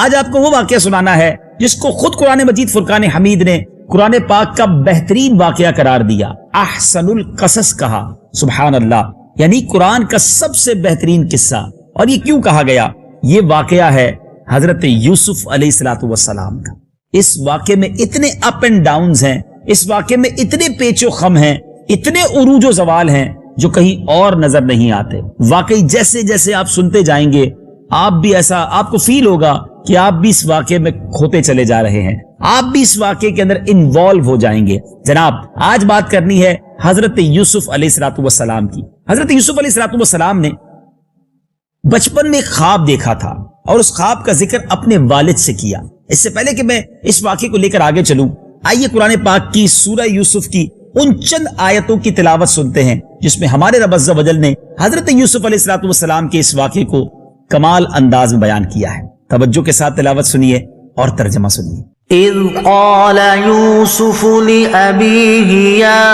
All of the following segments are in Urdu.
آج آپ کو وہ واقعہ سنانا ہے جس کو خود قرآن مجید فرقان حمید نے قرآن پاک کا بہترین واقعہ قرار دیا، احسن القصص کہا۔ سبحان اللہ، یعنی قرآن کا سب سے بہترین قصہ۔ اور یہ کیوں کہا گیا؟ یہ واقعہ ہے حضرت یوسف علیہ الصلوۃ والسلام کا۔ اس واقعے میں اتنے اپ اینڈ ڈاؤنز ہیں، اس واقعے میں اتنے پیچ و خم ہیں، اتنے عروج و زوال ہیں جو کہیں اور نظر نہیں آتے۔ واقعی جیسے جیسے آپ سنتے جائیں گے آپ بھی ایسا آپ کو فیل ہوگا کہ آپ بھی اس واقعے میں کھوتے چلے جا رہے ہیں، آپ بھی اس واقعے کے اندر انوالو ہو جائیں گے۔ جناب آج بات کرنی ہے حضرت یوسف علیہ الصلوۃ والسلام کی۔ حضرت یوسف علیہ الصلوۃ والسلام نے بچپن میں ایک خواب دیکھا تھا اور اس خواب کا ذکر اپنے والد سے کیا۔ اس سے پہلے کہ میں اس واقعے کو لے کر آگے چلوں، آئیے قرآن پاک کی سورہ یوسف کی ان چند آیتوں کی تلاوت سنتے ہیں جس میں ہمارے رب عز و جل نے حضرت یوسف علیہ الصلوۃ والسلام کے اس واقعے کو کمال انداز میں بیان کیا ہے۔ توجہ کے ساتھ تلاوت سنیے اور ترجمہ سنیے۔ اذ قال يوسف لأبيه يا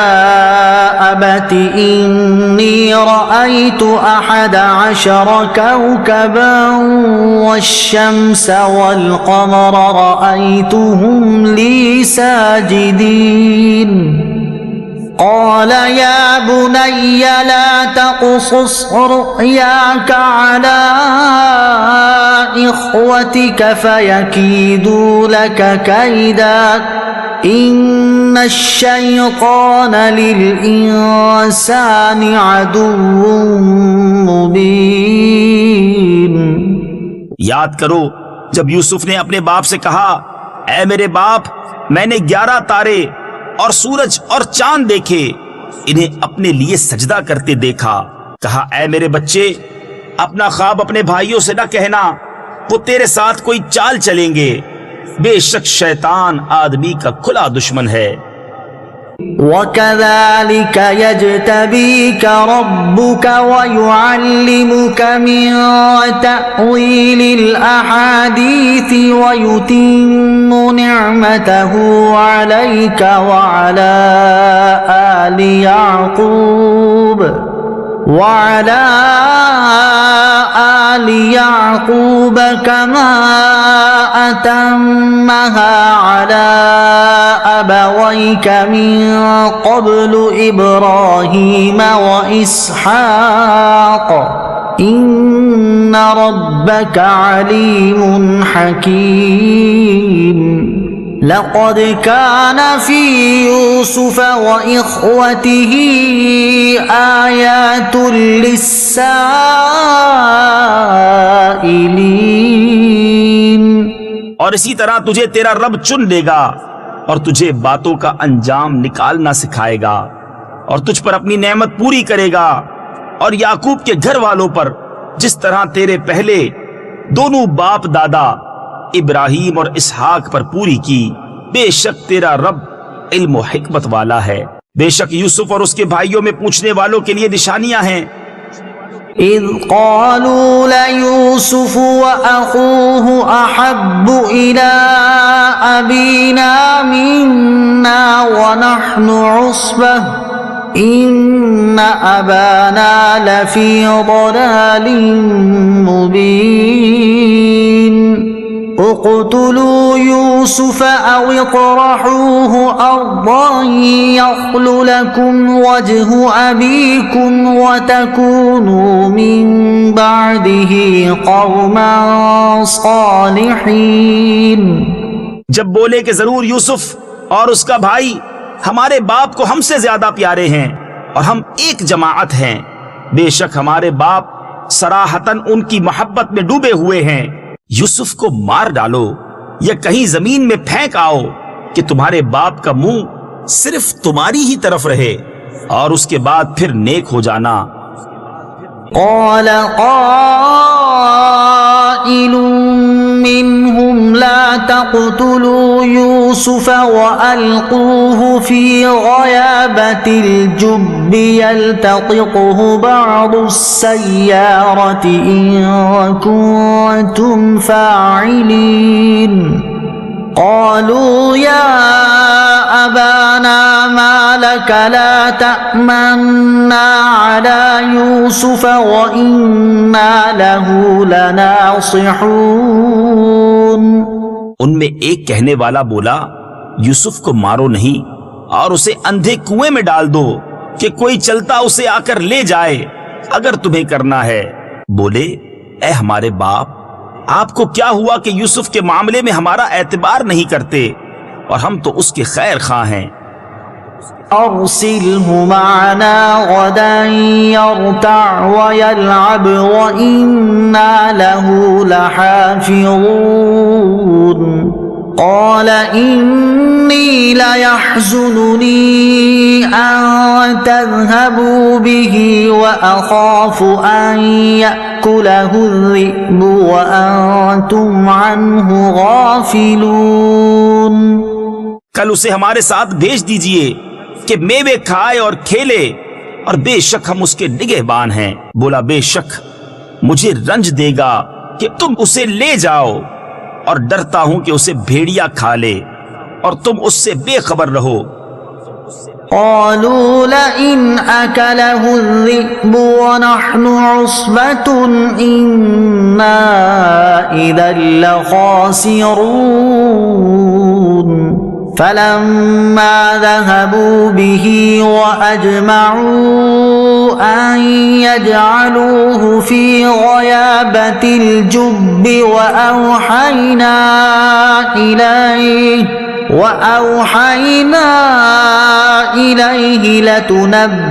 أبت إني رأيت 11 كوكبا والشمس والقمر رأيتهم لي ساجدين قال يا بني لا تقصص رؤياك على إخوتك فيكيدوا لك كيدا إن الشيطان للإنسان عدو مبين۔ یاد کرو جب یوسف نے اپنے باپ سے کہا، اے میرے باپ، میں نے 11 تارے اور سورج اور چاند دیکھے، انہیں اپنے لیے سجدہ کرتے دیکھا۔ کہا اے میرے بچے، اپنا خواب اپنے بھائیوں سے نہ کہنا، وہ تیرے ساتھ کوئی چال چلیں گے، بے شک شیطان آدمی کا کھلا دشمن ہے۔ وَكَذَلِكَ يَجْتَبِيكَ رَبُّكَ وَيُعَلِّمُكَ مِن تَأْوِيلِ الْأَحَادِيثِ وَيُتِمُّ نِعْمَتَهُ عَلَيْكَ وَعَلَى آلِ يَعْقُوبَ كَمَا أَتَمَّهَا عَلَى أَبَوَيْكَ مِن قَبْلُ إِبْرَاهِيمَ وَإِسْحَاقَ إِنَّ رَبَّكَ عَلِيمٌ حَكِيمٌ۔ لقد كان في يوسف وإخوته آيات للسائلين۔ اور اسی طرح تجھے تیرا رب چن لے گا اور تجھے باتوں کا انجام نکالنا سکھائے گا اور تجھ پر اپنی نعمت پوری کرے گا اور یعقوب کے گھر والوں پر جس طرح تیرے پہلے دونوں باپ دادا ابراہیم اور اسحاق پر پوری کی۔ بے شک تیرا رب علم و حکمت والا ہے۔ بے شک یوسف اور اس کے بھائیوں میں پوچھنے والوں کے لیے نشانیاں ہیں۔ اذ قالوا ليوسف وأخوه أحب إلى أبينا منا ونحن عصبة إن أبانا لفي ضلال مبين اقتلوا يوسف أو اطرحوه أرضا يخل لكم وجه أبيكم وتكونوا من بعده قوما صالحين۔ جب بولے کہ ضرور یوسف اور اس کا بھائی ہمارے باپ کو ہم سے زیادہ پیارے ہیں اور ہم ایک جماعت ہیں، بے شک ہمارے باپ صراحتاً ان کی محبت میں ڈوبے ہوئے ہیں۔ یوسف کو مار ڈالو یا کہیں زمین میں پھینک آؤ کہ تمہارے باپ کا منہ صرف تمہاری ہی طرف رہے اور اس کے بعد پھر نیک ہو جانا۔ قال قائل منهم لا تقتلوا يوسف وألقوه في غيابة الجب يلتقطه بعض السيارة إن كنتم فاعلين قالوا يا أبانا ما لك لا تأمنا على يوسف وإنا له لناصحون ان میں ایک کہنے والا بولا یوسف کو مارو نہیں اور اسے اندھے کنویں میں ڈال دو کہ کوئی چلتا اسے آ کر لے جائے اگر تمہیں کرنا ہے۔ بولے اے ہمارے باپ، آپ کو کیا ہوا کہ یوسف کے معاملے میں ہمارا اعتبار نہیں کرتے اور ہم تو اس کے خیر خواہ ہیں۔ أرسله معنا غدا يرتع ويلعب وإنا له لحافظون قال إني ليحزنني أن تذهبوا به وأخاف أن يأكله الذئب وأنتم عنه غافلون۔ کل اسے ہمارے ساتھ بھیج دیجئے کہ میوے کھائے اور کھیلے، اور بے شک ہم اس کے نگہبان ہیں۔ بولا بے شک مجھے رنج دے گا کہ تم اسے لے جاؤ، اور ڈرتا ہوں کہ اسے بھیڑیا کھا لے اور تم اس سے بے خبر رہو۔ قالوا لئن أكله الذئب ونحن عصبة إنا إذا لخاسرون فلما ذهبوا به وأجمعوا أن يجعلوه في غيابة الجب وأوحينا إليه لتنبئنهم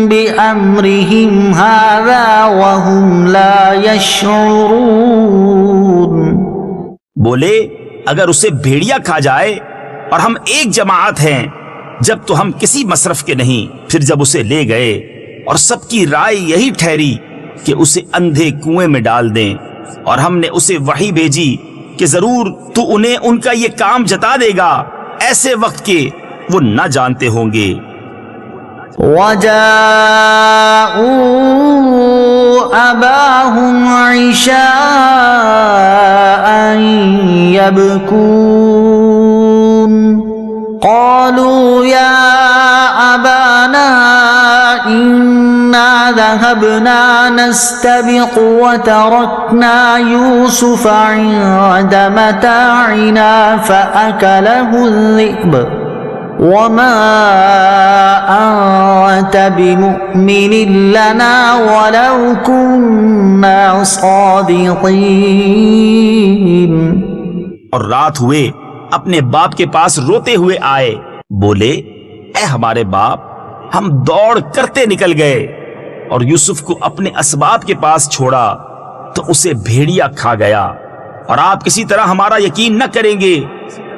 بأمرهم هذا وهم لا يشعرون۔ بولے اگر اسے بھیڑیا کھا جائے اور ہم ایک جماعت ہیں جب تو ہم کسی مصرف کے نہیں۔ پھر جب اسے لے گئے اور سب کی رائے یہی ٹھہری کہ اسے اندھے کنویں میں ڈال دیں، اور ہم نے اسے وحی بھیجی کہ ضرور تو انہیں ان کا یہ کام جتا دے گا ایسے وقت کے وہ نہ جانتے ہوں گے۔ وَجَاءُوا أَبَاهُمْ عِشَاءً يَبْكُونَ قَالُوا يَا أَبَانَا إِنَّا ذَهَبْنَا نَسْتَبِقُ وَتَرَكْنَا يُوسُفَ عِندَ مَتَاعِنَا فَأَكَلَهُ الذِّئْبُ وَمَا أَنْتَ بِمُؤْمِنٍ لَنَا وَلَوْ كُنَّا صَادِقِينَ۔ اور رات ہوئے اپنے باپ کے پاس روتے ہوئے آئے، بولے اے ہمارے باپ، ہم دوڑ کرتے نکل گئے اور یوسف کو اپنے اسباب کے پاس چھوڑا تو اسے بھیڑیا کھا گیا، اور آپ کسی طرح ہمارا یقین نہ کریں گے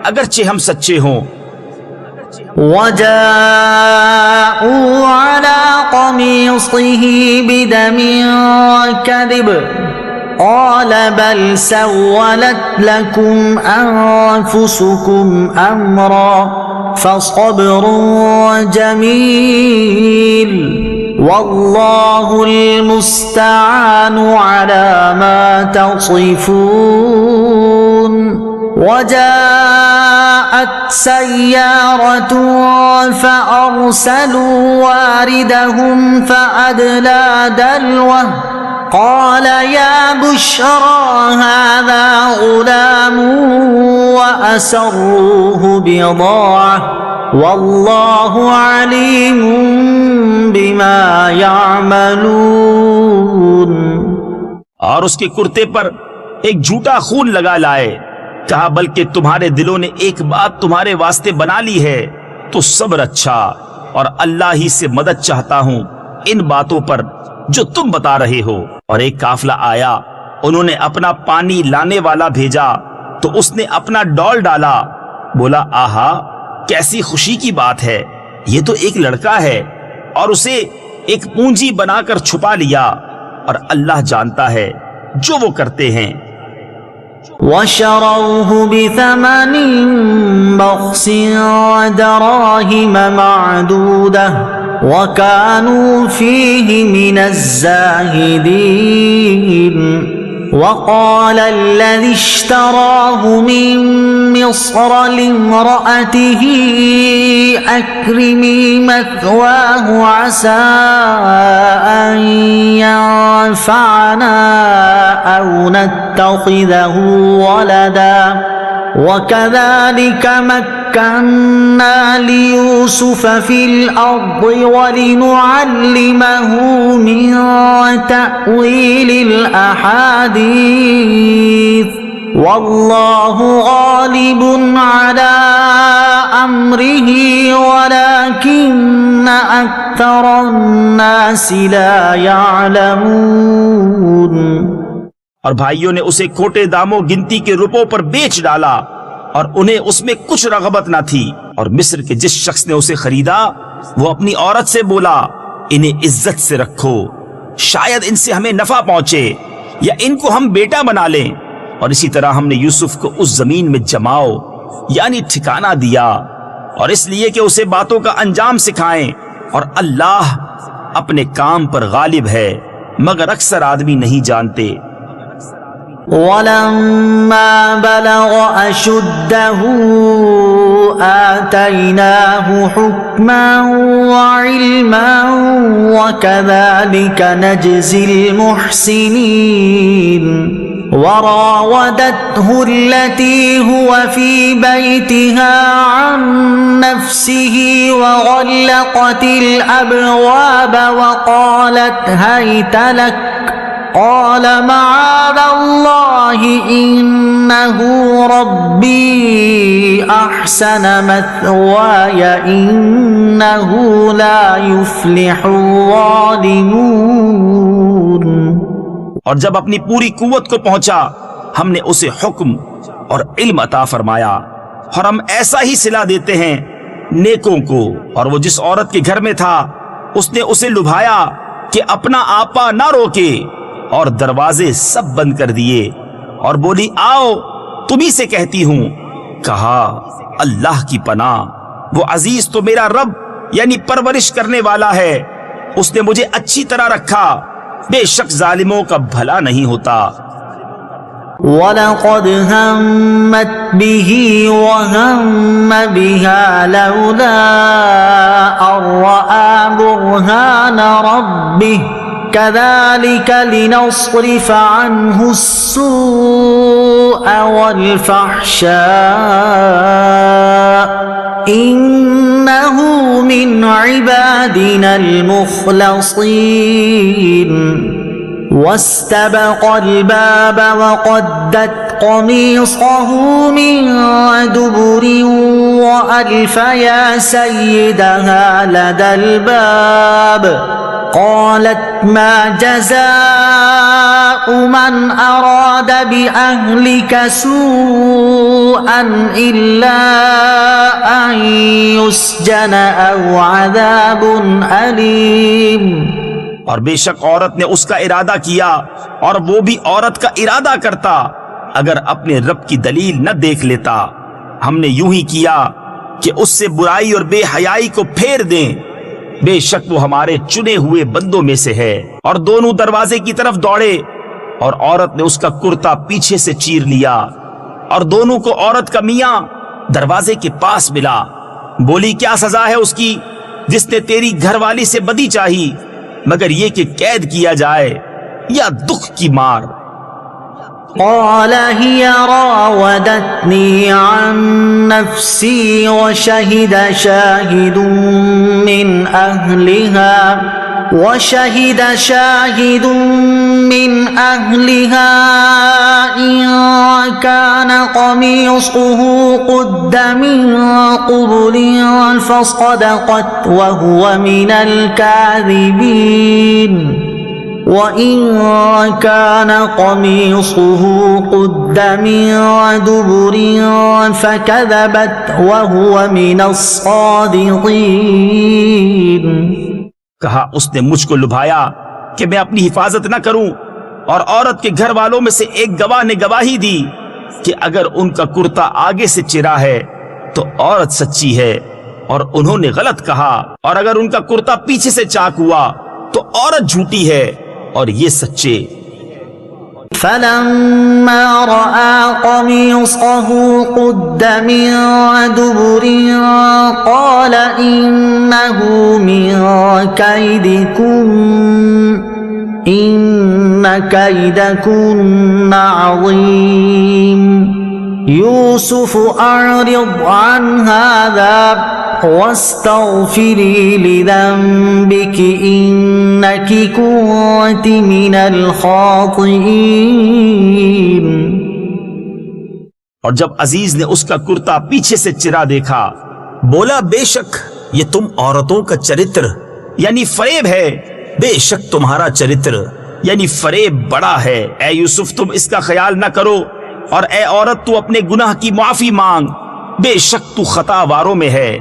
اگرچہ ہم سچے ہوں۔ وَجَاءُوا عَلَى قَمِيصِهِ بِدَمٍ كَذِبٍ قَالَ بَلْ سَوَّلَتْ لَكُمْ أَنفُسُكُمْ أَمْرًا فَصَبْرٌ جَمِيلٌ وَاللَّهُ الْمُسْتَعَانُ عَلَى مَا تَصِفُونَ۔ وَجَاءَتْ سَيَّارَةٌ فَأَرْسَلُوا وَارِدَهُمْ فَأَدْلَى دَلْوَهُ قَالَ يَا بُشْرَى هَذَا غُلَامٌ وَأَسَرُّوهُ بِضَاعَةً وَاللَّهُ عَلِيمٌ بِمَا يَعْمَلُونَ۔ اور اس کے کرتے پر ایک جھوٹا خون لگا لائے، کہا بلکہ تمہارے دلوں نے ایک بات تمہارے واسطے بنا لی ہے تو صبر اچھا، اور اللہ ہی سے مدد چاہتا ہوں ان باتوں پر جو تم بتا رہے ہو۔ اور ایک قافلہ آیا، انہوں نے اپنا پانی لانے والا بھیجا تو اس نے اپنا ڈول ڈالا، بولا آہا کیسی خوشی کی بات ہے، یہ تو ایک لڑکا ہے، اور اسے ایک پونجی بنا کر چھپا لیا، اور اللہ جانتا ہے جو وہ کرتے ہیں۔ وَشَرَوْهُ بِثَمَنٍ بَخْسٍ دَرَاهِمَ مَعْدُودَةٍ وَكَانُوا فِيهِ مِنَ الزَّاهِدِينَ۔ وَقَالَ الَّذِي اشْتَرَاهُ مِن مِّصْرَ لِامْرَأَتِهِ أَكْرِمِي مَثْوَاهُ عَسَىٰ أَن ينفعنا أو نتخذه ولدا وكذلك مكنا ليوسف في الأرض ولنعلمه من تأويل الأحاديث والله غالب على أمره ولكن أكثر الناس لا يعلمون۔ اور بھائیوں نے اسے کھوٹے داموں گنتی کے روپوں پر بیچ ڈالا اور انہیں اس میں کچھ رغبت نہ تھی، اور مصر کے جس شخص نے اسے خریدا وہ اپنی عورت سے بولا انہیں عزت سے رکھو، شاید ان سے ہمیں نفع پہنچے یا ان کو ہم بیٹا بنا لیں۔ اور اسی طرح ہم نے یوسف کو اس زمین میں جماؤ یعنی ٹھکانہ دیا، اور اس لیے کہ اسے باتوں کا انجام سکھائیں، اور اللہ اپنے کام پر غالب ہے مگر اکثر آدمی نہیں جانتے۔ وَلَمَّا بَلَغَ أَشُدَّهُ آتَيْنَاهُ حُكْمًا وَعِلْمًا وَكَذَلِكَ نَجْزِي الْمُحْسِنِينَ۔ وراودته التي هو في بيتها عن نفسه وغلقت الأبواب وقالت هيت لك قال معاذ الله إنه ربي أحسن مثواي إنه لا يفلح الظالمون۔ اور جب اپنی پوری قوت کو پہنچا ہم نے اسے حکم اور علم عطا فرمایا، اور ہم ایسا ہی صلہ دیتے ہیں نیکوں کو۔ اور وہ جس عورت کے گھر میں تھا اس نے اسے لبھایا کہ اپنا آپا نہ روکے، اور دروازے سب بند کر دیے، اور بولی آؤ تمہیں سے کہتی ہوں۔ کہا اللہ کی پناہ، وہ عزیز تو میرا رب یعنی پرورش کرنے والا ہے، اس نے مجھے اچھی طرح رکھا، بے شک ظالموں کا بھلا نہیں ہوتا۔ وَلَقَدْ هَمَّتْ بِهِ وَهَمَّ بِهَا لَوْلَا أَن رَّأَىٰ بُرْهَانَ رَبِّهِ كَذَٰلِكَ لِنَصْرِفَ عَنْهُ السُّوءَ وَالْفَحْشَاءَ إِنَّهُ مِنْ عِبَادِنَا الْمُخْلَصِينَ۔ واستبق الباب وقدت قميصه من دبر وألف يا سيدها لدى الباب قالت ما جزاء من أراد بأهلك سوءا إلا أن يسجن أو عذاب أليم۔ اور بے شک عورت نے اس کا ارادہ کیا، اور وہ بھی عورت کا ارادہ کرتا اگر اپنے رب کی دلیل نہ دیکھ لیتا۔ ہم نے یوں ہی کیا کہ اس سے برائی اور بے حیائی کو پھیر دیں، بے شک وہ ہمارے چنے ہوئے بندوں میں سے ہے۔ اور دونوں دروازے کی طرف دوڑے، اور عورت نے اس کا کرتا پیچھے سے چیر لیا، اور دونوں کو عورت کا میاں دروازے کے پاس ملا۔ بولی کیا سزا ہے اس کی جس نے تیری گھر والی سے بدی چاہی، مگر یہ کہ قید کیا جائے یا دکھ کی مار۔ قال هي راودتني عن نفسي وشهد شاهد من أهلها إن كان قميصه قد من قبل فصدقت وهو من الكاذبين وإن كان قميصه قد من دبر فكذبت وهو من الصادقين۔ کہا اس نے مجھ کو لبھایا کہ میں اپنی حفاظت نہ کروں، اور عورت کے گھر والوں میں سے ایک گواہ نے گواہی دی کہ اگر ان کا کرتا آگے سے چرا ہے تو عورت سچی ہے، اور انہوں نے غلط کہا، اور اگر ان کا کرتا پیچھے سے چاک ہوا تو عورت جھوٹی ہے اور یہ سچے۔ فلما رأى قميصه قد من دبر قال إنه من كيدكم إن كيدكن عظيم يوسف أعرض عن هذا واستغفري لذنبك إنك كنت من الخاطئين۔ اور جب عزیز نے اس کا کرتا پیچھے سے چرا دیکھا بولا بے شک یہ تم عورتوں کا چرتر یعنی فریب ہے، بے شک تمہارا چرتر یعنی فریب بڑا ہے، اے یوسف تم اس کا خیال نہ کرو، اور اے عورت تو اپنے گناہ کی معافی مانگ، بے شک تو خطا واروں میں ہے۔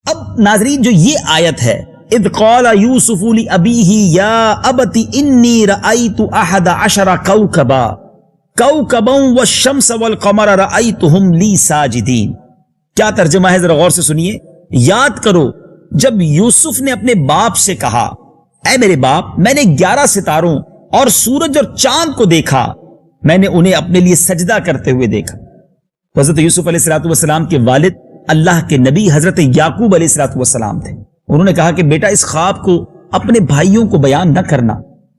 اب ناظرین جو یہ آیت ہے اذ قال یوسف لأبیہ یا ابت انی رأیت احد عشر کوکبا کوکبا والشمس والقمر رأیتہم لی ساجدین، کیا ترجمہ ہے ذرا غور سے سنیے۔ یاد کرو جب یوسف نے اپنے باپ سے کہا اے میرے باپ میں نے 11 ستاروں اور سورج اور چاند کو دیکھا، میں نے انہیں اپنے لیے سجدہ کرتے ہوئے دیکھا۔ حضرت یوسف علیہ السلام کے والد اللہ کے نبی حضرت یعقوب علیہ السلام تھے۔ انہوں نے کہا کہ بیٹا اس خواب کو اپنے بھائیوں کو بیان نہ کرنا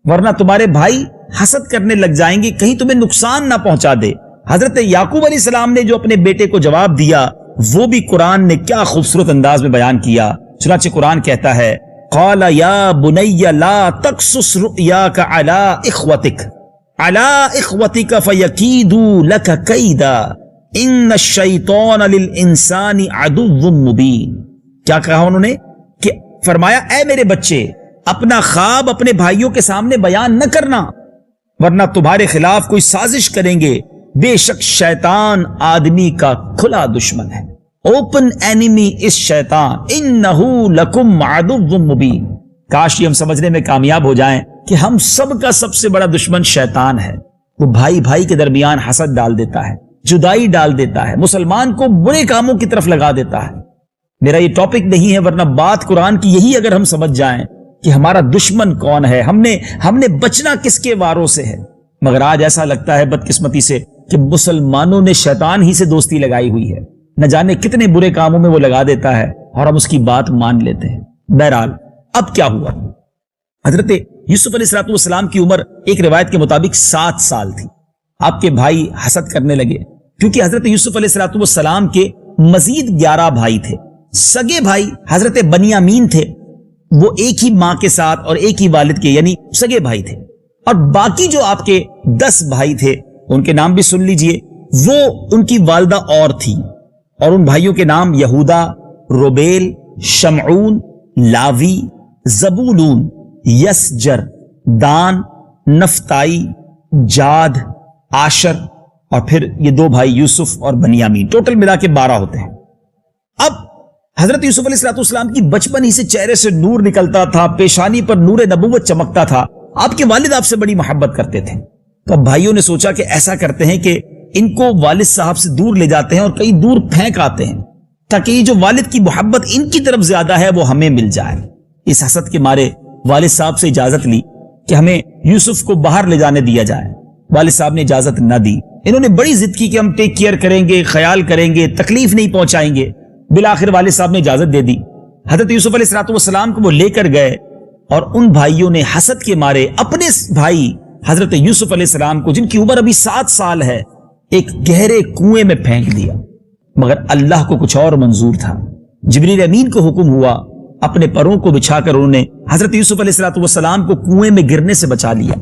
ورنہ تمہارے بھائی حسد کرنے لگ جائیں گے، کہیں تمہیں نقصان نہ پہنچا دے۔ حضرت یعقوب علیہ السلام نے جو اپنے بیٹے کو جواب دیا وہ بھی قرآن نے کیا خوبصورت انداز میں بیان کیا۔ چنانچہ قرآن کہتا ہے قال یا بنی لا تقصص رؤیاک علی اخوتک فیکیدوا لک کیدا ان الشیطان للانسان عدو مبین۔ کیا کہا انہوں نے کہ فرمایا اے میرے بچے اپنا خواب اپنے بھائیوں کے سامنے بیان نہ کرنا ورنہ تمہارے خلاف کوئی سازش کریں گے، بے شک شیطان آدمی کا کھلا دشمن ہے، اوپن اینیمی اس شیطان انہو لکم عدو مبین۔ کاش یہ ہم سمجھنے میں کامیاب ہو جائیں کہ ہم سب کا سب سے بڑا دشمن شیطان ہے، وہ بھائی بھائی کے درمیان حسد ڈال دیتا ہے، جدائی ڈال دیتا ہے، مسلمان کو برے کاموں کی طرف لگا دیتا ہے۔ میرا یہ ٹاپک نہیں ہے ورنہ بات قرآن کی یہی اگر ہم سمجھ جائیں کہ ہمارا دشمن کون ہے، ہم نے بچنا کس کے واروں سے ہے، مگر آج ایسا لگتا ہے بدقسمتی سے کہ مسلمانوں نے شیطان ہی سے دوستی لگائی ہوئی ہے، نہ جانے کتنے برے کاموں میں وہ لگا دیتا ہے اور ہم اس کی بات مان لیتے ہیں۔ بہرحال اب کیا ہوا، حضرت یوسف علیہ السلام کی عمر ایک روایت کے مطابق 7 سال تھی۔ آپ کے بھائی حسد کرنے لگے کیونکہ حضرت یوسف علیہ السلام کے مزید 11 بھائی تھے، سگے بھائی حضرت بنیامین تھے، وہ ایک ہی ماں کے ساتھ اور ایک ہی والد کے یعنی سگے بھائی تھے، اور باقی جو آپ کے 10 بھائی تھے ان کے نام بھی سن لیجئے، وہ ان کی والدہ اور تھی، اور ان بھائیوں کے نام یہودا، روبیل، شمعون، لاوی، زبولون، یسجر، دان، نفتائی، جاد، آشر، اور پھر یہ 2 بھائی یوسف اور بنیامین، ٹوٹل ملا کے 12 ہوتے ہیں۔ اب حضرت یوسف علیہ السلام کی بچپن ہی سے چہرے سے نور نکلتا تھا، پیشانی پر نور نبوت چمکتا تھا، آپ کے والد آپ سے بڑی محبت کرتے تھے، تو اب بھائیوں نے سوچا کہ ایسا کرتے ہیں کہ ان کو والد صاحب سے دور لے جاتے ہیں اور کہیں دور پھینک آتے ہیں تاکہ یہ جو والد کی محبت ان کی طرف زیادہ ہے وہ ہمیں مل جائے۔ اس حسد کے مارے والد صاحب سے اجازت لی کہ ہمیں یوسف کو باہر لے جانے دیا جائے، والد صاحب نے اجازت نہ دی، انہوں نے بڑی ضد کی کہ ہم ٹیک کیئر کریں گے، خیال کریں گے، تکلیف نہیں پہنچائیں گے، بالآخر والد صاحب نے اجازت دے دی۔ حضرت یوسف علیہ السلام کو وہ لے کر گئے اور ان بھائیوں نے حسد کے مارے اپنے بھائی حضرت یوسف علیہ السلام کو جن کی عمر ابھی 7 سال ہے ایک گہرے کنویں میں پھینک دیا، مگر اللہ کو کچھ اور منظور تھا۔ جبریل امین کو حکم ہوا، اپنے پروں کو بچھا کر انہوں نے حضرت یوسف علیہ السلام کو کنویں میں گرنے سے بچا لیا،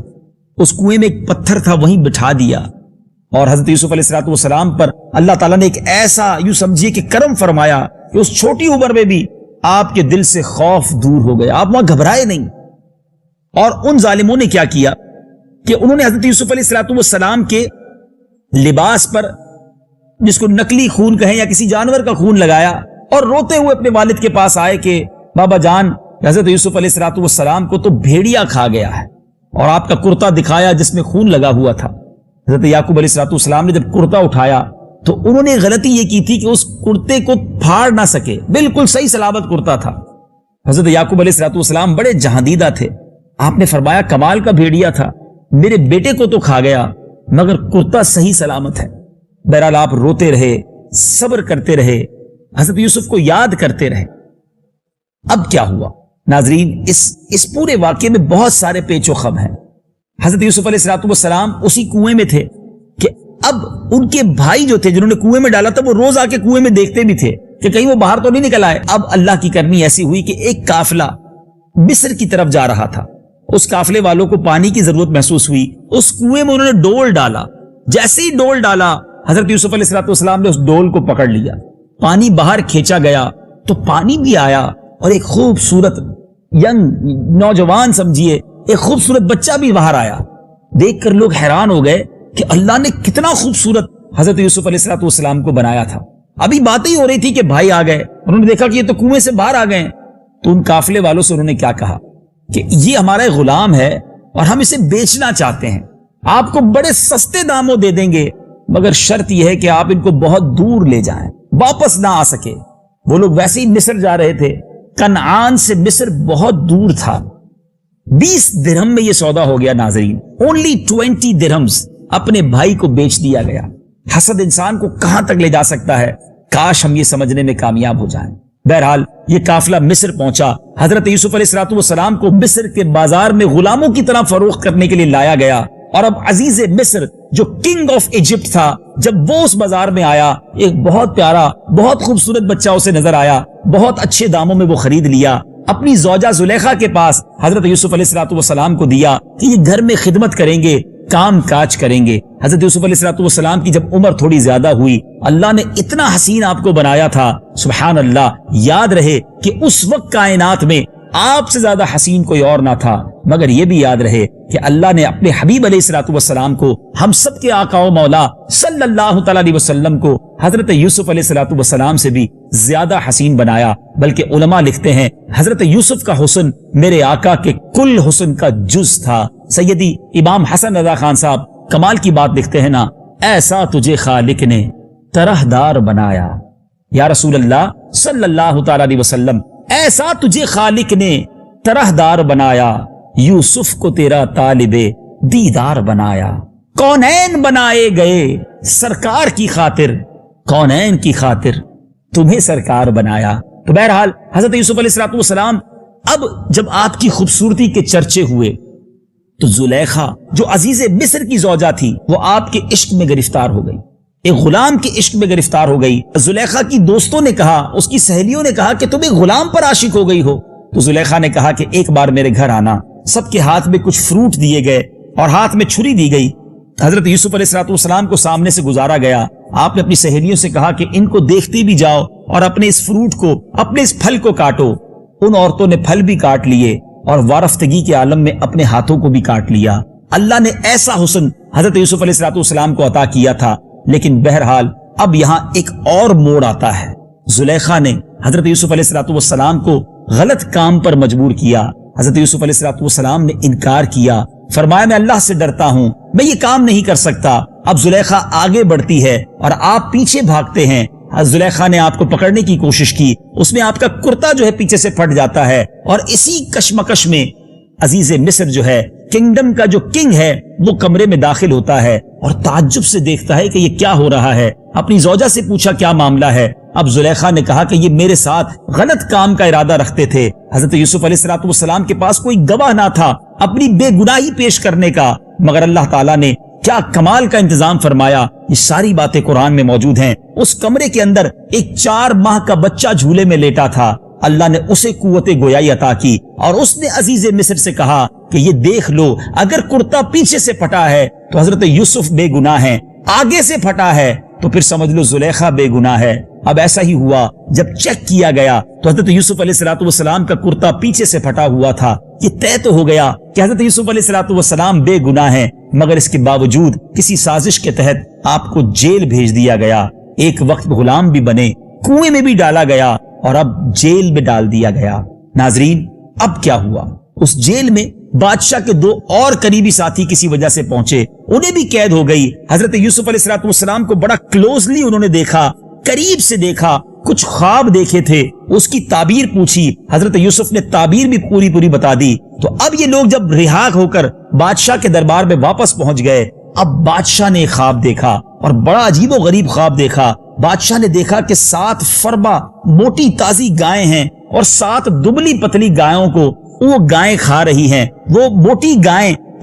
اس کنویں میں ایک پتھر تھا وہیں بٹھا دیا، اور حضرت یوسف علیہ السلام پر اللہ تعالیٰ نے ایک ایسا یوں سمجھیے کہ کرم فرمایا کہ اس چھوٹی عمر میں بھی آپ کے دل سے خوف دور ہو گیا، آپ وہاں گھبرائے نہیں۔ اور ان ظالموں نے کیا کیا کہ انہوں نے حضرت یوسف علیہ السلام کے لباس پر جس کو نقلی خون کہیں یا کسی جانور کا خون لگایا اور روتے ہوئے اپنے والد کے پاس آئے کہ بابا جان حضرت یوسف علیہ السلام کو تو بھیڑیا کھا گیا ہے، اور آپ کا کرتا دکھایا جس میں خون لگا ہوا تھا۔ حضرت یعقوب علیہ السلام نے جب کرتا اٹھایا تو انہوں نے غلطی یہ کی تھی کہ اس کرتے کو پھاڑ نہ سکے، بالکل صحیح سلامت کرتا تھا۔ حضرت یعقوب علیہ السلام بڑے جہاندیدہ تھے، آپ نے فرمایا کمال کا بھیڑیا تھا، میرے بیٹے کو تو کھا گیا مگر کرتا صحیح سلامت ہے۔ بہرحال آپ روتے رہے، صبر کرتے رہے، حضرت یوسف کو یاد کرتے رہے۔ اب کیا ہوا ناظرین، اس پورے واقعے میں بہت سارے پیچ و خم ہیں، حضرت یوسف علیہ السلام اسی کنویں میں تھے کہ اب ان کے بھائی جو تھے جنہوں نے کنویں میں ڈالا تھا وہ روز آ کے کنویں میں دیکھتے بھی تھے کہ کہیں وہ باہر تو نہیں نکل آئے. اب اللہ کی کرنی ایسی ہوئی کہ ایک قافلہ مصر کی طرف جا رہا تھا. اس قافلے والوں کو پانی کی ضرورت محسوس ہوئی. اس کنویں میں انہوں نے ڈول ڈالا. جیسے ہی ڈول ڈالا حضرت یوسف علیہ السلام نے اس ڈول کو پکڑ لیا. پانی باہر کھینچا گیا تو پانی بھی آیا اور ایک خوبصورت ینگ نوجوان سمجھیے ایک خوبصورت بچہ بھی باہر آیا. دیکھ کر لوگ حیران ہو گئے کہ اللہ نے کتنا خوبصورت حضرت یوسف علیہ السلام کو بنایا تھا. ابھی باتیں ہی ہو رہی تھی کہ بھائی آ گئے. انہوں نے دیکھا کہ یہ تو کنویں سے باہر آ گئے. تو ان قافلے والوں سے انہوں نے کیا کہا کہ یہ ہمارا ایک غلام ہے اور ہم اسے بیچنا چاہتے ہیں. آپ کو بڑے سستے داموں دے دیں گے مگر شرط یہ ہے کہ آپ ان کو بہت دور لے جائیں, واپس نہ آ سکے. وہ لوگ ویسے ہی مصر جا رہے تھے. کنعان سے مصر بہت دور تھا. 20 درہم میں یہ سودا ہو گیا ناظرین. اونلی 20 درہمز اپنے بھائی کو بیچ دیا گیا. حسد انسان کو کہاں تک لے جا سکتا ہے, کاش ہم یہ سمجھنے میں کامیاب ہو جائیں. بہرحال یہ قافلہ مصر پہنچا. حضرت یوسف علیہ السلام کو مصر کے بازار میں غلاموں کی طرح فروخت کرنے کے لیے لایا گیا. اور اب عزیز مصر جو کنگ آف ایجپٹ تھا, جب وہ اس بازار میں آیا, ایک بہت پیارا بہت خوبصورت بچہ اسے نظر آیا. بہت اچھے داموں میں وہ خرید لیا. اپنی زوجہ زلیخا کے پاس حضرت یوسف علیہ السلام کو دیا کہ یہ گھر میں خدمت کریں گے, کام کاج کریں گے. حضرت یوسف علیہ السلام کی جب عمر تھوڑی زیادہ ہوئی, اللہ نے اتنا حسین آپ کو بنایا تھا. سبحان اللہ. یاد رہے کہ اس وقت کائنات میں آپ سے زیادہ حسین کوئی اور نہ تھا, مگر یہ بھی یاد رہے کہ اللہ نے اپنے حبیب علیہ السلام کو, ہم سب کے آقا و مولا صلی اللہ تعالی علیہ وسلم کو حضرت یوسف علیہ السلام سے بھی زیادہ حسین بنایا. بلکہ علماء لکھتے ہیں حضرت یوسف کا حسن میرے آقا کے کل حسن کا جز تھا. سیدی امام حسن رضا خان صاحب کمال کی بات لکھتے ہیں نا, ایسا تجھے خالق نے طرح دار بنایا. یا رسول اللہ صلی اللہ تعالی علیہ وسلم, ایسا تجھے خالق نے طرح دار بنایا, یوسف کو تیرا طالب دیدار بنایا. کونین بنائے گئے سرکار کی خاطر, کونین کی خاطر تمہیں سرکار بنایا. تو بہرحال حضرت یوسف علیہ السلام اب جب آپ کی خوبصورتی کے چرچے ہوئے تو زلیخا جو عزیز مصر کی زوجہ تھی وہ آپ کے عشق میں گرفتار ہو گئی, ایک غلام کے عشق میں گرفتار ہو گئی. زلیخا کی دوستوں نے کہا, اس کی سہیلیوں نے کہا کہ تم ایک غلام پر عاشق ہو گئی ہو. تو زلیخا نے کہا کہ ایک بار میرے گھر آنا. سب کے ہاتھ میں کچھ فروٹ دیے گئے اور ہاتھ میں چھری دی گئی. حضرت یوسف علیہ السلام کو سامنے سے گزارا گیا. آپ نے اپنی سہیلیوں سے کہا کہ ان کو دیکھتے بھی جاؤ اور اپنے اس فروٹ کو, اپنے اس پھل کو کاٹو. ان عورتوں نے پھل بھی کاٹ لیے اور وارفتگی کے عالم میں اپنے ہاتھوں کو بھی کاٹ لیا. اللہ نے ایسا حسن حضرت یوسف علیہ السلام کو عطا کیا تھا. لیکن بہرحال اب یہاں ایک اور موڑ آتا ہے. زلیخا نے حضرت یوسف علیہ السلام کو غلط کام پر مجبور کیا. حضرت یوسف علیہ السلام نے انکار کیا, فرمایا میں اللہ سے ڈرتا ہوں, میں یہ کام نہیں کر سکتا. اب زلیخا آگے بڑھتی ہے اور آپ پیچھے بھاگتے ہیں. زلیخا نے آپ کو پکڑنے کی کوشش کی, اس میں آپ کا کرتا جو ہے پیچھے سے پھٹ جاتا ہے. اور اسی کشمکش میں عزیز مصر جو ہے, کنگڈم کا جو کنگ ہے, وہ کمرے میں داخل ہوتا ہے اور تعجب سے دیکھتا ہے کہ یہ کیا ہو رہا ہے. اپنی زوجہ سے پوچھا کیا معاملہ ہے. اب زلیخا نے کہا کہ یہ میرے ساتھ غلط کام کا ارادہ رکھتے تھے. حضرت یوسف علیہ السلام کے پاس کوئی گواہ نہ تھا اپنی بے گناہی پیش کرنے کا, مگر اللہ تعالیٰ نے کیا کمال کا انتظام فرمایا. یہ ساری باتیں قرآن میں موجود ہیں. اس کمرے کے اندر ایک 4 ماہ کا بچہ جھولے میں لیٹا تھا. اللہ نے اسے قوت گویائی عطا کی اور اس نے عزیز مصر سے کہا کہ یہ دیکھ لو, اگر کرتا پیچھے سے پھٹا ہے تو حضرت یوسف بے گناہ ہیں, آگے سے پھٹا ہے تو پھر سمجھ لو زلیخا بے گناہ ہے. اب ایسا ہی ہوا, جب چیک کیا گیا تو حضرت یوسف علیہ السلام کا کرتا پیچھے سے پھٹا ہوا تھا. یہ طے تو ہو گیا کہ حضرت یوسف علیہ السلام بے گناہ ہیں, مگر اس کے باوجود کسی سازش کے تحت آپ کو جیل بھیج دیا گیا. ایک وقت غلام بھی بنے, کنویں میں بھی ڈالا گیا اور اب جیل میں ڈال دیا گیا. ناظرین اب کیا ہوا, اس جیل میں بادشاہ کے 2 اور قریبی ساتھی کسی وجہ سے پہنچے, انہیں بھی قید ہو گئی. حضرت یوسف علیہ السلام کو بڑا کلوزلی انہوں نے دیکھا, قریب سے دیکھا, کچھ خواب دیکھے تھے, اس کی تعبیر پوچھی. حضرت یوسف نے تعبیر بھی پوری بتا دی. تو اب یہ لوگ جب رہا ہو کر بادشاہ کے دربار میں واپس پہنچ گئے, اب بادشاہ نے ایک خواب دیکھا اور بڑا عجیب و غریب خواب دیکھا. بادشاہ نے دیکھا کہ 7 فربا موٹی تازی گائیں ہیں اور 7 دبلی پتلی گایوں کو وہ گائیں کھا رہی ہیں. وہ موٹی گائیں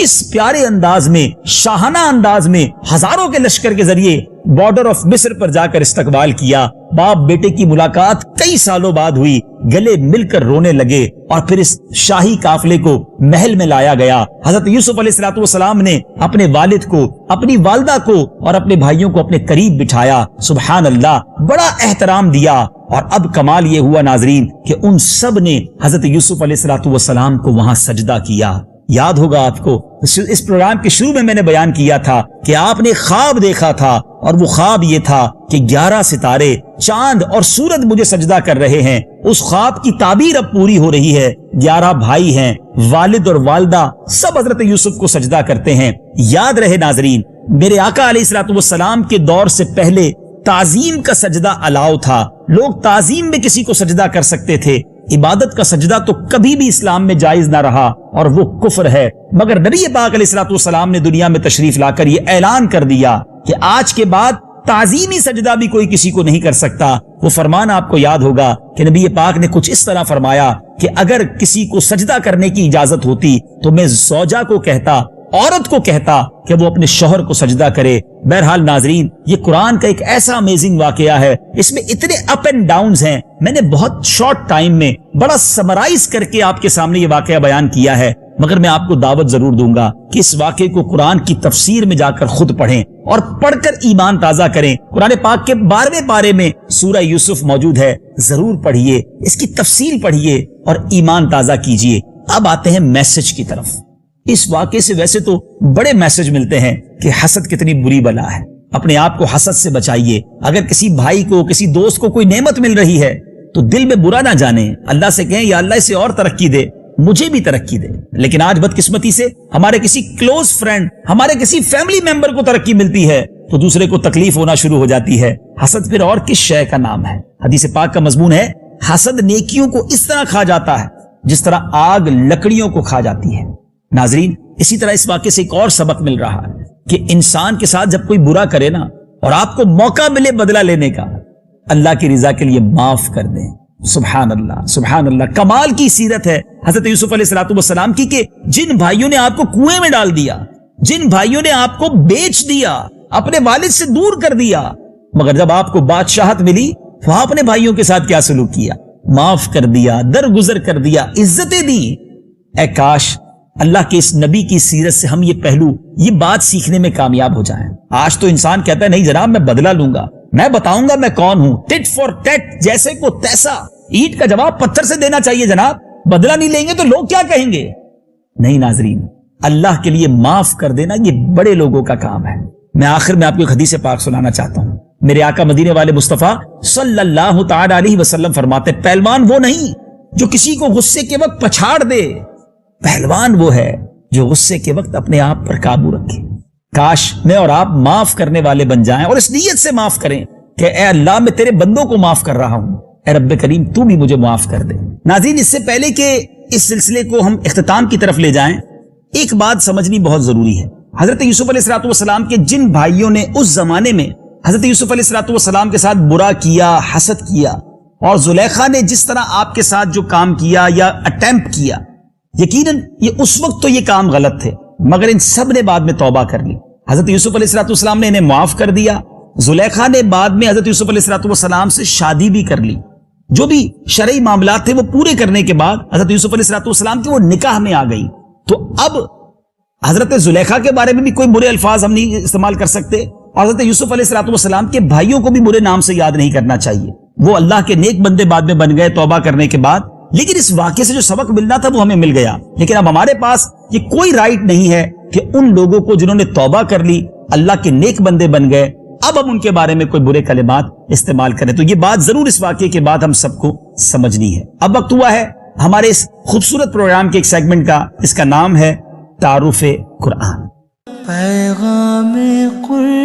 کس پیارے انداز میں، شاہانہ انداز میں ہزاروں کے لشکر کے ذریعے بارڈر آف مصر پر جا کر استقبال کیا. باپ بیٹے کی ملاقات کئی سالوں بعد ہوئی، گلے مل کر رونے لگے اور پھر اس شاہی قافلے کو محل میں لایا گیا. حضرت یوسف علیہ السلام نے اپنے والد کو، اپنی والدہ کو اور اپنے بھائیوں کو اپنے قریب بٹھایا. سبحان اللہ، بڑا احترام دیا. اور اب کمال یہ ہوا ناظرین کہ ان سب نے حضرت یوسف علیہ السلام کو وہاں سجدہ کیا. یاد ہوگا آپ کو اس پروگرام کے شروع میں نے بیان کیا تھا کہ آپ نے خواب دیکھا تھا، اور وہ خواب یہ تھا کہ 11 ستارے، چاند اور سورج مجھے سجدہ کر رہے ہیں. اس خواب کی تعبیر اب پوری ہو رہی ہے. 11 بھائی ہیں، والد اور والدہ سب حضرت یوسف کو سجدہ کرتے ہیں. یاد رہے ناظرین، میرے آقا علیہ السلام کے دور سے پہلے تعظیم کا سجدہ الاؤ تھا. لوگ تعظیم میں کسی کو سجدہ کر سکتے تھے. عبادت کا سجدہ تو کبھی بھی اسلام میں جائز نہ رہا اور وہ کفر ہے. مگر نبی پاک علیہ السلام نے دنیا میں تشریف لا کر یہ اعلان کر دیا کہ آج کے بعد تعظیمی سجدہ بھی کوئی کسی کو نہیں کر سکتا. وہ فرمان آپ کو یاد ہوگا کہ نبی پاک نے کچھ اس طرح فرمایا کہ اگر کسی کو سجدہ کرنے کی اجازت ہوتی تو میں زوجہ کو کہتا، عورت کو کہتا کہ وہ اپنے شوہر کو سجدہ کرے. بہرحال ناظرین، یہ قرآن کا ایک ایسا امیزنگ واقعہ ہے، اس میں اتنے اپ اینڈ ڈاؤنز ہیں. میں نے بہت شارٹ ٹائم میں بڑا سمرائز کر کے آپ کے سامنے یہ واقعہ بیان کیا ہے، مگر میں آپ کو دعوت ضرور دوں گا کہ اس واقعے کو قرآن کی تفسیر میں جا کر خود پڑھیں اور پڑھ کر ایمان تازہ کریں. قرآن پاک کے 12ویں پارے میں سورہ یوسف موجود ہے، ضرور پڑھیے، اس کی تفصیل پڑھیے اور ایمان تازہ کیجیے. اب آتے ہیں میسج کی طرف. اس واقعے سے ویسے تو بڑے میسج ملتے ہیں کہ حسد کتنی بری بلا ہے. اپنے آپ کو حسد سے بچائیے. اگر کسی بھائی کو، کسی دوست کو کوئی نعمت مل رہی ہے تو دل میں برا نہ جانے، اللہ سے کہیں یا اللہ اسے اور ترقی دے، مجھے بھی ترقی دے. لیکن آج بدقسمتی سے ہمارے کسی کلوز فرینڈ، ہمارے کسی فیملی ممبر کو ترقی ملتی ہے تو دوسرے کو تکلیف ہونا شروع ہو جاتی ہے. حسد پھر اور کس شے کا نام ہے؟ حدیث پاک کا مضمون ہے، حسد نیکیوں کو اس طرح کھا جاتا ہے جس طرح آگ لکڑیوں کو کھا جاتی ہے. ناظرین، اسی طرح اس واقعے سے ایک اور سبق مل رہا ہے کہ انسان کے ساتھ جب کوئی برا کرے نا اور آپ کو موقع ملے بدلہ لینے کا، اللہ کی رضا کے لیے معاف کر دیں. سبحان اللہ، سبحان اللہ. کمال کی سیرت ہے حضرت یوسف علیہ السلام کی کہ جن بھائیوں نے آپ کو کنویں میں ڈال دیا، جن بھائیوں نے آپ کو بیچ دیا، اپنے والد سے دور کر دیا، مگر جب آپ کو بادشاہت ملی تو آپ نے بھائیوں کے ساتھ کیا سلوک کیا؟ معاف کر دیا، درگزر کر دیا، عزتیں دی. اے کاش اللہ کے اس نبی کی سیرت سے ہم یہ پہلو، یہ بات سیکھنے میں کامیاب ہو جائیں. آج تو انسان کہتا ہے نہیں جناب میں بدلہ لوں گا، میں بتاؤں گا میں کون ہوں، ٹٹ فار ٹٹ، جیسے کو تیسا. اینٹ کا جواب پتھر سے دینا چاہیے جناب، بدلہ نہیں لیں گے تو لوگ کیا کہیں گے؟ نہیں ناظرین، اللہ کے لیے معاف کر دینا یہ بڑے لوگوں کا کام ہے. میں آخر میں آپ کو ایک حدیث پاک سنانا چاہتا ہوں. میرے آقا مدینے والے مصطفیٰ صلی اللہ تعالی علیہ وسلم فرماتے، پہلوان وہ نہیں جو کسی کو غصے کے وقت پچھاڑ دے، پہلوان وہ ہے جو غصے کے وقت اپنے آپ پر قابو رکھے. کاش میں اور آپ معاف کرنے والے بن جائیں اور اس نیت سے معاف کریں کہ اے اللہ میں تیرے بندوں کو معاف کر رہا ہوں، اے رب کریم تو بھی مجھے معاف کر دے. ناظرین، اس سے پہلے کہ اس سلسلے کو ہم اختتام کی طرف لے جائیں، ایک بات سمجھنی بہت ضروری ہے. حضرت یوسف علیہ السلام کے جن بھائیوں نے اس زمانے میں حضرت یوسف علیہ السلام کے ساتھ برا کیا، حسد کیا، اور زلیخا نے جس طرح آپ کے ساتھ جو کام کیا یا اٹیمپٹ کیا، یقیناً یہ اس وقت تو یہ کام غلط تھے، مگر ان سب نے بعد میں توبہ کر لی. حضرت یوسف علیہ السلام نے انہیں معاف کر دیا. زلیخا نے بعد میں حضرت یوسف علیہ السلام سے شادی بھی کر لی. جو بھی شرعی معاملات تھے وہ پورے کرنے کے بعد حضرت یوسف علیہ السلام کی وہ نکاح میں آ گئی. تو اب حضرت زلیخا کے بارے میں بھی کوئی برے الفاظ ہم نہیں استعمال کر سکتے، اور حضرت یوسف علیہ السلام کے بھائیوں کو بھی برے نام سے یاد نہیں کرنا چاہیے. وہ اللہ کے نیک بندے بعد میں بن گئے توبہ کرنے کے بعد. لیکن اس واقعے سے جو سبق ملنا تھا وہ ہمیں مل گیا. لیکن اب ہمارے پاس یہ کوئی رائٹ نہیں ہے کہ ان لوگوں کو جنہوں نے توبہ کر لی، اللہ کے نیک بندے بن گئے، اب ہم ان کے بارے میں کوئی برے کلمات استعمال کریں. تو یہ بات ضرور اس واقعے کے بعد ہم سب کو سمجھنی ہے. اب وقت ہوا ہے ہمارے اس خوبصورت پروگرام کے ایک سیگمنٹ کا، اس کا نام ہے تعارف قرآن. پیغام قرآن.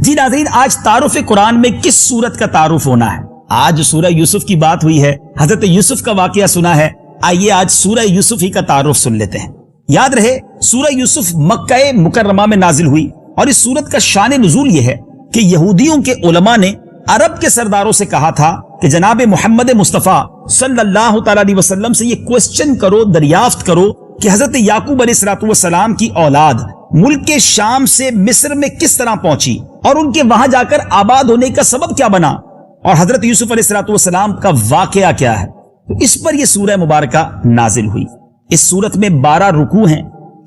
جی ناظرین، آج تعارف قرآن میں کس سورت کا تعارف ہونا ہے؟ آج سورہ یوسف کی بات ہوئی ہے، حضرت یوسف کا واقعہ سنا ہے، آئیے آج سورہ یوسف ہی کا تعارف سن لیتے ہیں. یاد رہے سورہ یوسف مکہ مکرمہ میں نازل ہوئی، اور اس سورت کا شان نزول یہ ہے کہ یہودیوں کے علماء نے عرب کے سرداروں سے کہا تھا کہ جناب محمد مصطفیٰ صلی اللہ تعالی علیہ وسلم سے یہ کوسچن کرو، دریافت کرو کہ حضرت یعقوب علیہ السلام کی اولاد ملک کے شام سے مصر میں کس طرح پہنچی اور ان کے وہاں جا کر آباد ہونے کا سبب کیا بنا، اور حضرت یوسف علیہ السلام کا واقعہ کیا ہے۔ تو اس پر یہ سورہ مبارکہ نازل ہوئی۔ اس سورت میں 12 رکوع ہیں،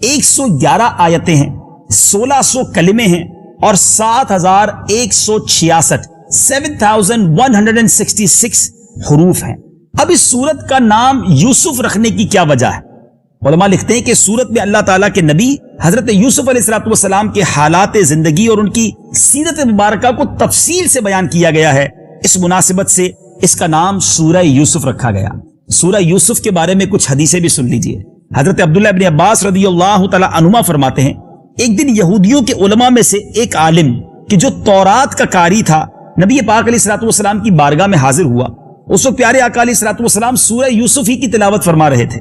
111 آیتیں ہیں، 1600 کلمے ہیں اور 7166 7166 حروف ہیں۔ اب اس سورت کا نام یوسف رکھنے کی کیا وجہ ہے؟ علماء لکھتے ہیں کہ سورت میں اللہ تعالیٰ کے نبی حضرت یوسف علیہ السلام کے حالات زندگی اور ان کی سیرت مبارکہ کو تفصیل سے بیان کیا گیا ہے، اس مناسبت سے اس کا نام سورہ یوسف رکھا گیا۔ سورہ یوسف کے بارے میں کچھ حدیثیں بھی سن لیجئے۔ حضرت عبداللہ ابن عباس رضی اللہ تعالی عنہما فرماتے ہیں، ایک دن یہودیوں کے علماء میں سے ایک عالم کہ جو تورات کا قاری تھا نبی پاک علیہ السلام کی بارگاہ میں حاضر ہوا۔ اس وقت پیارے آقا علیہ السلام سورہ یوسف ہی کی تلاوت فرما رہے تھے۔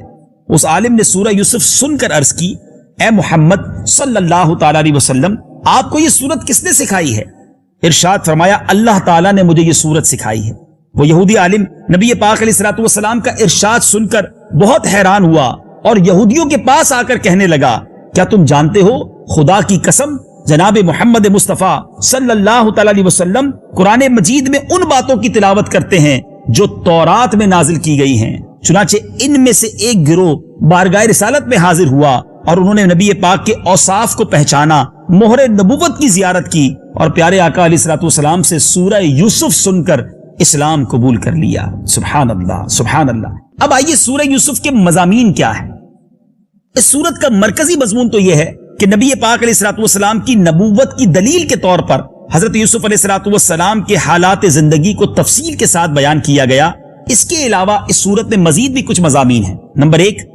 اس عالم نے سورہ یوسف سن کر عرض کی، اے محمد صلی اللہ تعالی علیہ وسلم، آپ کو یہ سورت کس نے سکھائی ہے؟ ارشاد فرمایا، اللہ تعالیٰ نے مجھے یہ سورت سکھائی ہے۔ وہ یہودی عالم نبی پاک علیہ السلام کا ارشاد سن کر بہت حیران ہوا اور یہودیوں کے پاس آ کر کہنے لگا، کیا تم جانتے ہو خدا کی قسم جناب محمد مصطفیٰ صلی اللہ تعالی علیہ وسلم قرآن مجید میں ان باتوں کی تلاوت کرتے ہیں جو تورات میں نازل کی گئی ہیں۔ چنانچہ ان میں سے ایک گروہ بارگاہ رسالت میں حاضر ہوا اور انہوں نے نبی پاک کے اوصاف کو پہچانا، مہر نبوت کی زیارت کی اور پیارے آقا علیہ السلام سے سورہ یوسف سن کر اسلام قبول کر لیا۔ سبحان اللہ، سبحان اللہ۔ اب آئیے سورہ یوسف کے مضامین کیا ہے۔ اس سورت کا مرکزی مضمون تو یہ ہے کہ نبی پاک علیہ السلام کی نبوت کی دلیل کے طور پر حضرت یوسف علیہ السلام کے حالات زندگی کو تفصیل کے ساتھ بیان کیا گیا۔ اس کے علاوہ اس سورت میں مزید بھی کچھ مضامین ہیں۔ نمبر 1،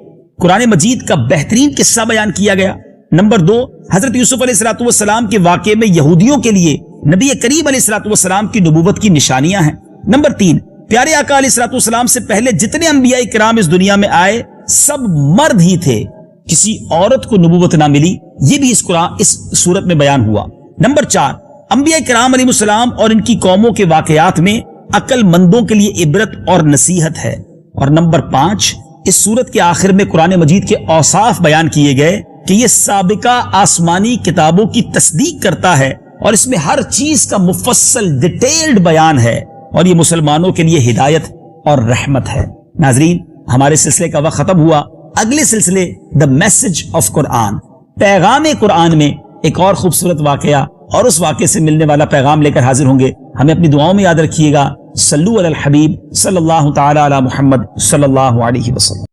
قرآن مجید کا بہترین قصہ بیان کیا گیا۔ نمبر 2، حضرت یوسف علیہ السلام کے واقعے میں یہودیوں کے لیے نبی کریم علیہ السلام کی نبوت کی نشانیاں ہیں۔ نمبر 3، پیارے آقا علیہ السلام سے پہلے جتنے انبیاء کرام اس دنیا میں آئے سب مرد ہی تھے، کسی عورت کو نبوت نہ ملی، یہ بھی اس سورت میں بیان ہوا۔ نمبر 4، انبیاء کرام علیہ السلام اور ان کی قوموں کے واقعات میں عقل مندوں کے لیے عبرت اور نصیحت ہے۔ اور نمبر 5، اس سورت کے آخر میں قرآن مجید کے اوصاف بیان کیے گئے کہ یہ سابقہ آسمانی کتابوں کی تصدیق کرتا ہے اور اس میں ہر چیز کا مفصل ڈیٹیلڈ بیان ہے اور یہ مسلمانوں کے لیے ہدایت اور رحمت ہے۔ ناظرین، ہمارے سلسلے کا وقت ختم ہوا۔ اگلے سلسلے دا میسج آف قرآن، پیغام قرآن میں ایک اور خوبصورت واقعہ اور اس واقعے سے ملنے والا پیغام لے کر حاضر ہوں گے۔ ہمیں اپنی دعاؤں میں یاد رکھیے گا۔ صلو علی الحبیب صلی اللہ تعالی علی محمد صلی اللہ علیہ وسلم۔